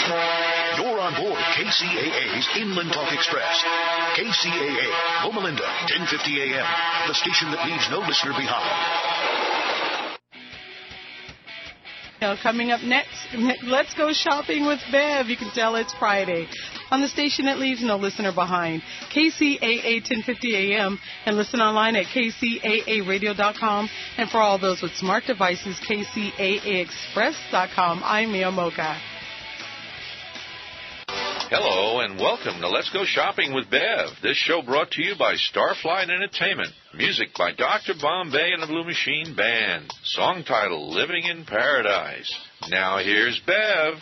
You're on board KCAA's Inland Talk Express. KCAA, Loma Linda, 1050 AM, the station that leaves no listener behind. Now, coming up next, let's go shopping with Bev. You can tell it's Friday on the station that leaves no listener behind. KCAA 1050 AM, and listen online at kcaaradio.com. And for all those with smart devices, kcaaexpress.com. I'm Mia Moka. Hello and welcome to Let's Go Shopping with Bev. This show brought to you by Starflight Entertainment. Music by Dr. Bombay and the Blue Machine Band. Song title, Living in Paradise. Now here's Bev.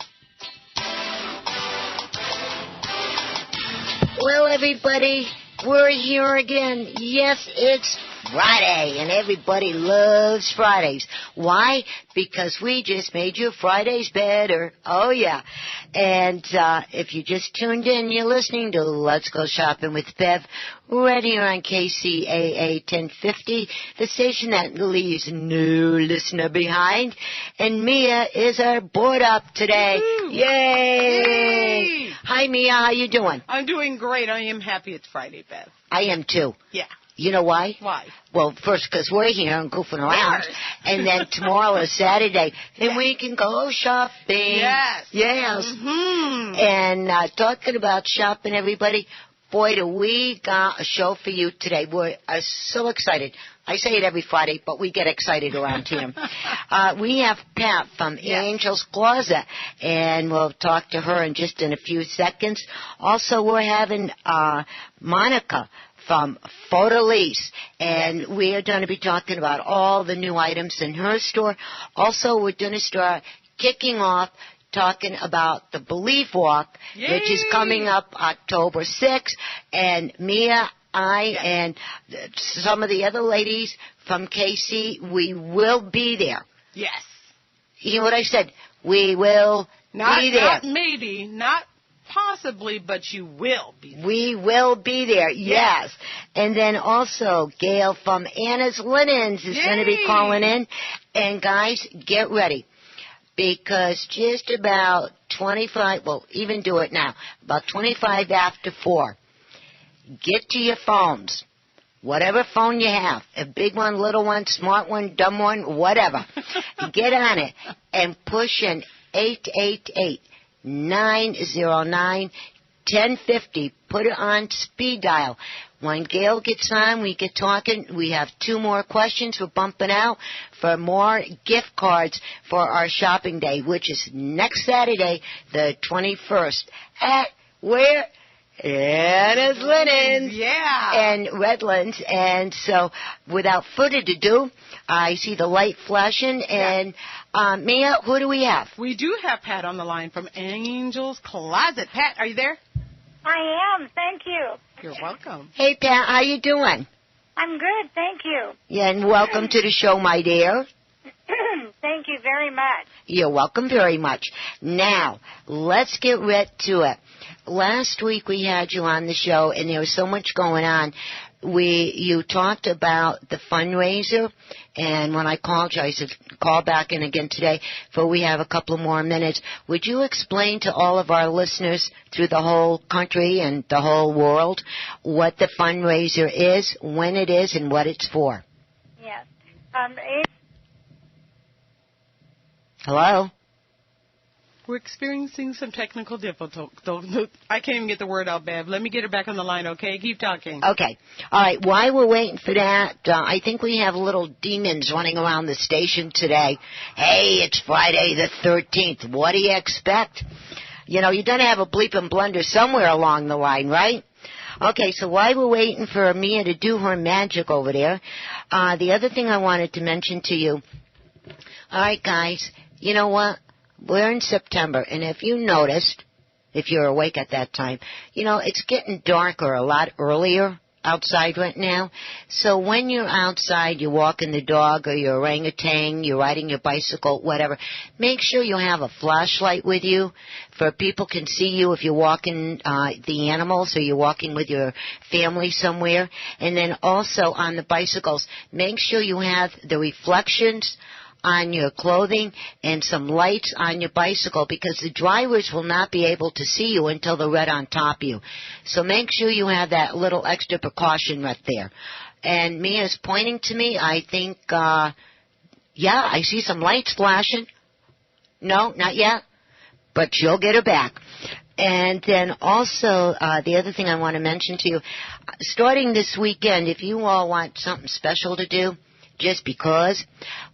Well, everybody, we're here again. Yes, it's Friday, and everybody loves Fridays. Why? Because we just made your Fridays better. Oh, yeah. And if you just tuned in, you're listening to Let's Go Shopping with Bev, right here on KCAA 1050, the station that leaves no listener behind. And Mia is our board up today. Woo-hoo. Yay! Hi, Mia. How you doing? I'm doing great. I am happy it's Friday, Bev. I am, too. Yeah. You know why? Why? Well, first, because we're here and goofing around. Yes. And then tomorrow is Saturday. And we can go shopping. Yes. Yes. Mm-hmm. And talking about shopping, everybody, boy, do we got a show for you today. We're so excited. I say it every Friday, but we get excited around here. We have Pat from Angel's Closet, and we'll talk to her in just in a few seconds. Also, we're having Monika from Fleur De Lis, and we are going to be talking about all the new items in her store. Also, we're going to start kicking off talking about the Belief Walk, which is coming up October 6th, and Mia, and some of the other ladies from KC, we will be there. Yes. You know what I said? We will be there. Not maybe, not possibly, but you will be there. We will be there, yes. And then also, Gail from Anna's Linens is going to be calling in. And guys, get ready, because just about 25, well, even do it now, about 25 after 4, get to your phones. Whatever phone you have, a big one, little one, smart one, dumb one, whatever. Get on it and push in 888-909-1050. Put it on speed dial. When Gail gets on, we get talking. We have 2 more questions we're bumping out for more gift cards for our shopping day, which is next Saturday, the 21st. At where? Anna's Linens. Yeah. And Redlands. And so, without further ado, I see the light flashing. And, Mia, who do we have? We do have Pat on the line from Angel's Closet. Pat, are you there? I am. Thank you. You're welcome. Hey, Pat, how you doing? I'm good. Thank you. Yeah, and welcome to the show, my dear. Thank you very much. You're welcome very much. Now, let's get right to it. Last week we had you on the show, and there was so much going on. You talked about the fundraiser, and when I called you, I said, call back in again today, for we have a couple more minutes. Would you explain to all of our listeners through the whole country and the whole world what the fundraiser is, when it is, and what it's for? Yes. Hello? We're experiencing some technical difficulties. I can't even get the word out, Bev. Let me get her back on the line, okay? Keep talking. Okay. All right. While we're waiting for that, I think we have little demons running around the station today. Hey, it's Friday the 13th. What do you expect? You know, you're going to have a bleep and blunder somewhere along the line, right? Okay, so while we're waiting for Mia to do her magic over there, the other thing I wanted to mention to you, all right, guys, you know what? We're in September, and if you noticed, if you're awake at that time, you know, it's getting darker a lot earlier outside right now. So when you're outside, you're walking the dog or your orangutan, you're riding your bicycle, whatever, make sure you have a flashlight with you for people can see you if you're walking the animals or you're walking with your family somewhere. And then also on the bicycles, make sure you have the reflections on your clothing and some lights on your bicycle, because the drivers will not be able to see you until they're right on top of you. So make sure you have that little extra precaution right there. And Mia's pointing to me. I think, I see some lights flashing. No, not yet. But you'll get her back. And then also, the other thing I want to mention to you, starting this weekend, if you all want something special to do, just because,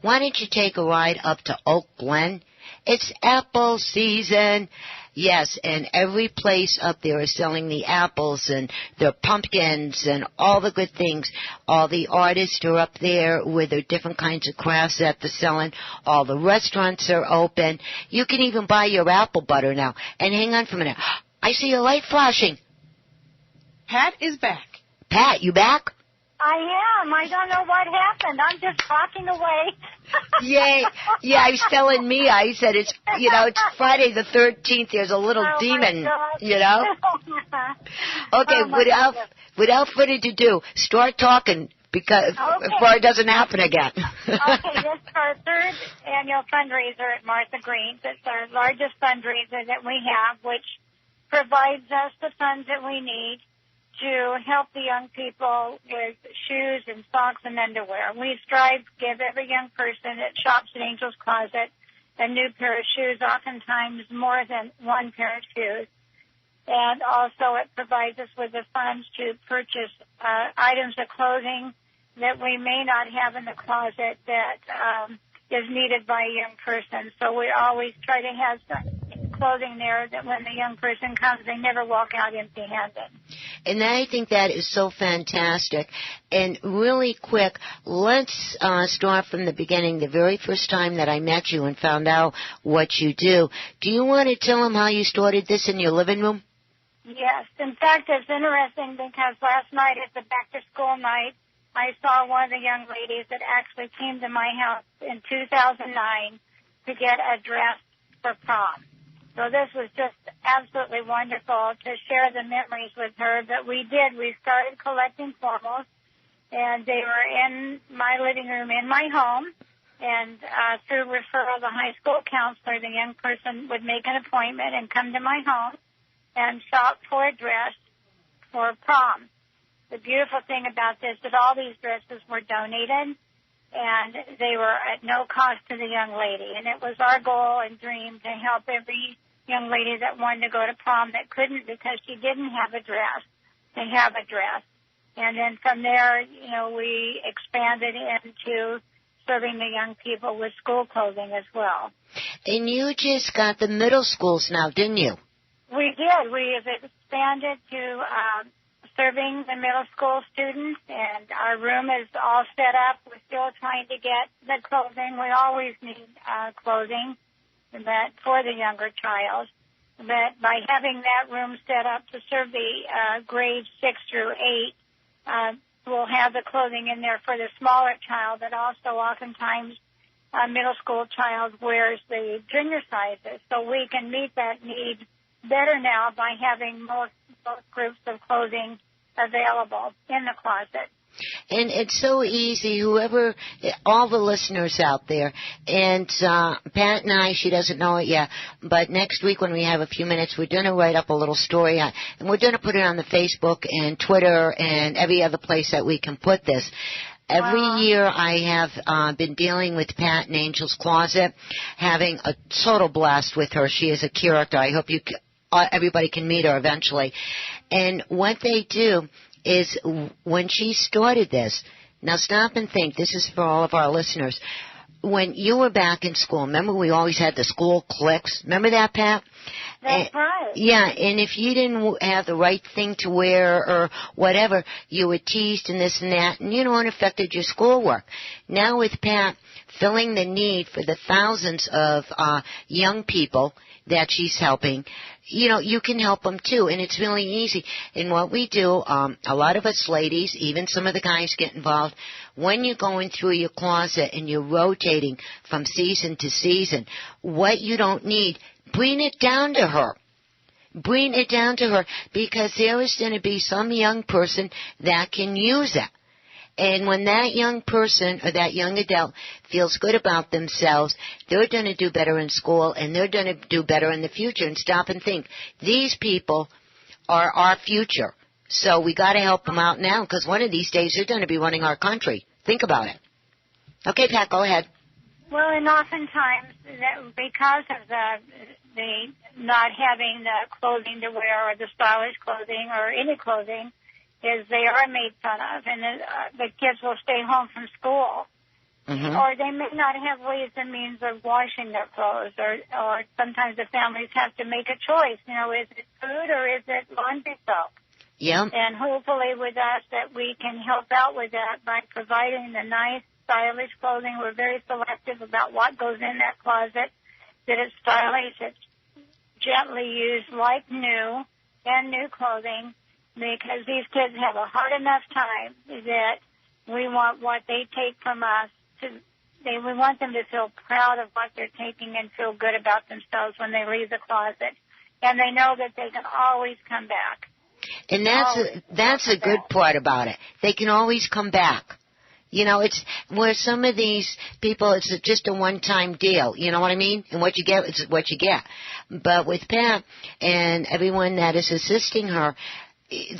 why don't you take a ride up to Oak Glen? It's apple season. Yes, and every place up there is selling the apples and the pumpkins and all the good things. All the artists are up there with their different kinds of crafts that they're selling. All the restaurants are open. You can even buy your apple butter now. And hang on for a minute. I see a light flashing. Pat is back. Pat, you back? I am. I don't know what happened. I'm just talking away. Yay. Yeah, I was telling Mia, I said it's Friday the 13th. There's a little demon, Okay, without further ado, start talking before it doesn't happen again. Okay, this is our third annual fundraiser at Martha Green's. It's our largest fundraiser that we have, which provides us the funds that we need to help the young people with shoes and socks and underwear. We strive to give every young person that shops at Angel's Closet a new pair of shoes, oftentimes more than one pair of shoes. And also it provides us with the funds to purchase items of clothing that we may not have in the closet that is needed by a young person. So we always try to have some clothing there that when the young person comes, they never walk out empty-handed. And I think that is so fantastic. And really quick, let's start from the beginning, the very first time that I met you and found out what you do. Do you want to tell them how you started this in your living room? Yes. In fact, it's interesting because last night at the back-to-school night, I saw one of the young ladies that actually came to my house in 2009 to get a dress for prom. So this was just absolutely wonderful to share the memories with her. But we started collecting formals, and they were in my living room in my home. And through referral, the high school counselor, the young person would make an appointment and come to my home and shop for a dress for prom. The beautiful thing about this is that all these dresses were donated, and they were at no cost to the young lady. And it was our goal and dream to help every young lady that wanted to go to prom that couldn't because she didn't have a dress, to have a dress. And then from there, we expanded into serving the young people with school clothing as well. And you just got the middle schools now, didn't you? We did. We have expanded to serving the middle school students, and our room is all set up. We're still trying to get the clothing. We always need clothing that for the younger child. But by having that room set up to serve the grades 6 through 8, we'll have the clothing in there for the smaller child, but also oftentimes a middle school child wears the junior sizes. So we can meet that need better now by having both groups of clothing available in the closet. And it's so easy, all the listeners out there, and Pat and I, she doesn't know it yet, but next week when we have a few minutes, we're going to write up a little story, and we're going to put it on the Facebook and Twitter and every other place that we can put this. Every year I have been dealing with Pat in Angel's Closet, having a total blast with her. She is a character. I hope everybody can meet her eventually. And what they do is when she started this, now stop and think, this is for all of our listeners. When you were back in school, remember we always had the school cliques? Remember that, Pat? That's right. Yeah, and if you didn't have the right thing to wear or whatever, you were teased and this and that, and it affected your schoolwork. Now with Pat filling the need for the thousands of young people that she's helping, you can help them too, and it's really easy. And what we do, a lot of us ladies, even some of the guys get involved, when you're going through your closet and you're rotating from season to season, what you don't need, bring it down to her. Bring it down to her, because there is going to be some young person that can use it. And when that young person or that young adult feels good about themselves, they're going to do better in school and they're going to do better in the future. And stop and think, these people are our future. So we got to help them out now because one of these days they're going to be running our country. Think about it. Okay, Pat, go ahead. Well, and oftentimes, because of the not having the clothing to wear or the stylish clothing or any clothing, is they are made fun of, and the kids will stay home from school. Mm-hmm. Or they may not have ways and means of washing their clothes, or sometimes the families have to make a choice. You know, is it food or is it laundry soap? Yeah. And hopefully with us that we can help out with that by providing the nice, stylish clothing. We're very selective about what goes in that closet, that it's stylish, it's gently used like new and new clothing, because these kids have a hard enough time that we want what they take from us we want them to feel proud of what they're taking and feel good about themselves when they leave the closet. And they know that they can always come back. And that's a good part about it. They can always come back. You know, it's where some of these people, it's just a one-time deal. You know what I mean? And what you get is what you get. But with Pat and everyone that is assisting her,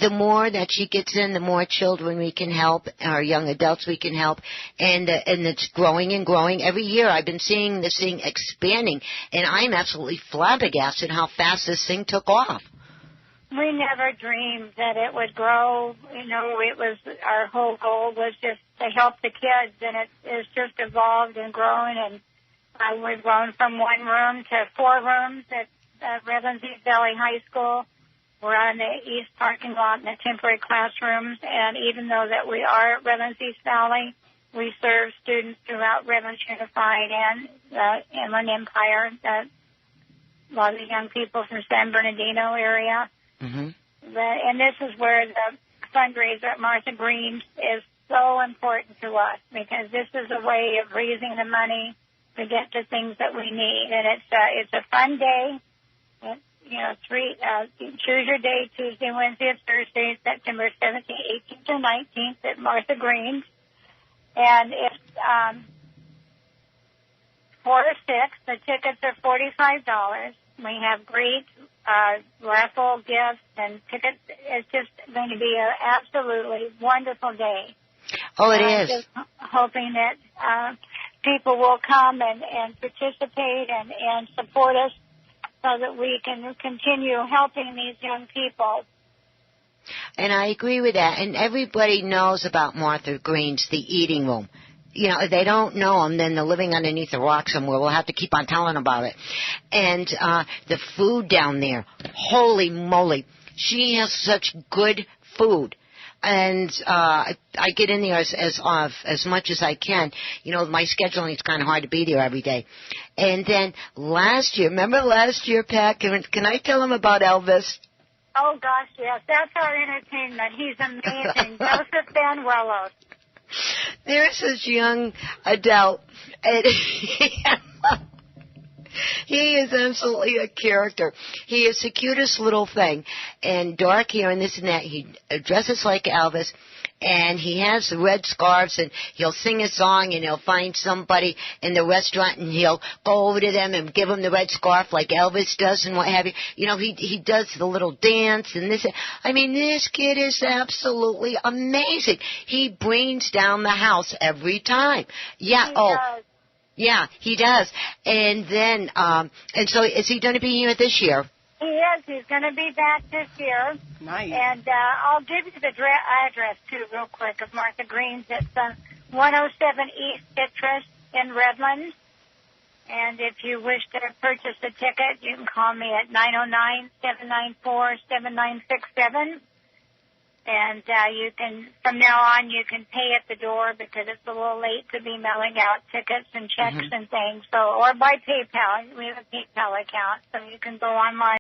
the more that she gets in, the more children we can help, or young adults we can help, and it's growing and growing. Every year I've been seeing this thing expanding, and I'm absolutely flabbergasted how fast this thing took off. We never dreamed that it would grow. You know, our whole goal was just to help the kids, and it's just evolved and grown, and we've grown from one room to 4 rooms at Redlands East Valley High School. We're on the east parking lot in the temporary classrooms, and even though that we are at Redlands East Valley, we serve students throughout Redlands Unified and Inland Empire, a lot of the young people from San Bernardino area. Mm-hmm. And this is where the fundraiser at Martha Green's is so important to us, because this is a way of raising the money to get the things that we need. And it's a fun day. Choose your day, Tuesday, Wednesday, and Thursday, September 17th, 18th, and 19th at Martha Green's. And it's 4 to 6. The tickets are $45. We have great raffle gifts and tickets. It's just going to be an absolutely wonderful day. Oh, it is. Just hoping that people will come and participate and support us, so that we can continue helping these young people. And I agree with that. And everybody knows about Martha Green's, the eating room. You know, if they don't know them, then they're living underneath a rock somewhere. We'll have to keep on telling about it. And the food down there, holy moly, she has such good food. And I get in there as much as I can. You know, my scheduling, it's kind of hard to be there every day. And then remember last year, Pat, can I tell him about Elvis? Oh, gosh, yes. That's our entertainment. He's amazing. Joseph Banuelos. There's this young adult, and he is absolutely a character. He is the cutest little thing, and dark hair and this and that. He dresses like Elvis, and he has the red scarves, and he'll sing a song, and he'll find somebody in the restaurant, and he'll go over to them and give them the red scarf like Elvis does and what have you. You know, he does the little dance and this. I mean, this kid is absolutely amazing. He brings down the house every time. Yeah. He does. Yeah, he does. And then, and so is he going to be here this year? He is. He's going to be back this year. Nice. And I'll give you the address, too, real quick, of Martha Green's. It's 107 East Citrus in Redlands. And if you wish to purchase a ticket, you can call me at 909-794-7967. And you can, from now on, you can pay at the door because it's a little late to be mailing out tickets and checks and things. So, or by PayPal. We have a PayPal account, so you can go online.